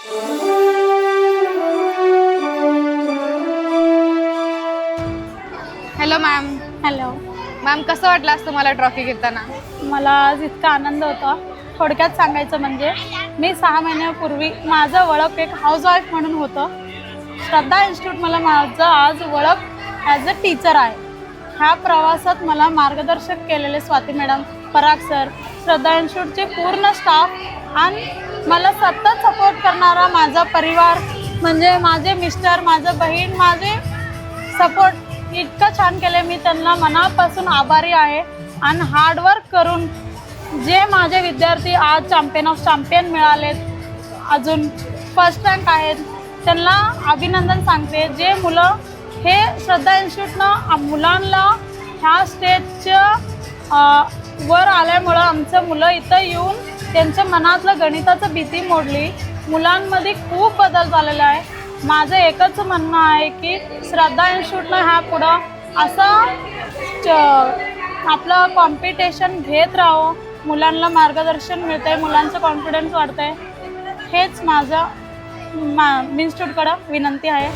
Hello ma'am. Hello ma'am, कसं वाटलं आज तुम्हाला ट्रॉफी घेताना? मला आज इतका आनंद होता. थोडक्यात सांगायचं म्हणजे मी 6 महिन्यापूर्वी माझं ओळख एक हाऊसवाईफ म्हणून होतं. श्रद्धा इन्स्टिट्यूट मला माझं आज ओळख ॲज अ टीचर आहे. ह्या प्रवासात मला मार्गदर्शक केलेले स्वाती मॅडम, पराग सर, श्रद्धा इन्स्टिट्यूटचे पूर्ण स्टाफ आणि मला सतत सपोर्ट करणारा माझा परिवार म्हणजे माझे मिस्टर, माझं बहीण, माझे सपोर्ट इतकं छान केलं. मी त्यांना मनापासून आभारी आहे. आणि हार्डवर्क करून जे माझे विद्यार्थी आज चॅम्पियन ऑफ चॅम्पियन मिळालेत, अजून फर्स्ट रँक आहेत, त्यांना अभिनंदन सांगते. जे मुलं हे श्रद्धा इन्स्टिट्यूटनं मुलांना ह्या स्टेजच्या वर आल्यामुळं आमचं मुलं इथं येऊन त्यांच्या मनातलं गणिताचं भीती मोडली. मुलांमध्ये खूप बदल झालेला आहे. माझं एकच म्हणणं आहे की श्रद्धा इन्स्टिट्यूटनं ह्या पुढं असं आपलं कॉम्पिटिशन घेत राहावं. मुलांना मार्गदर्शन मिळतंय, मुलांचं कॉन्फिडन्स वाढतंय. हेच माझं इन्स्टिट्यूटकडं विनंती आहे.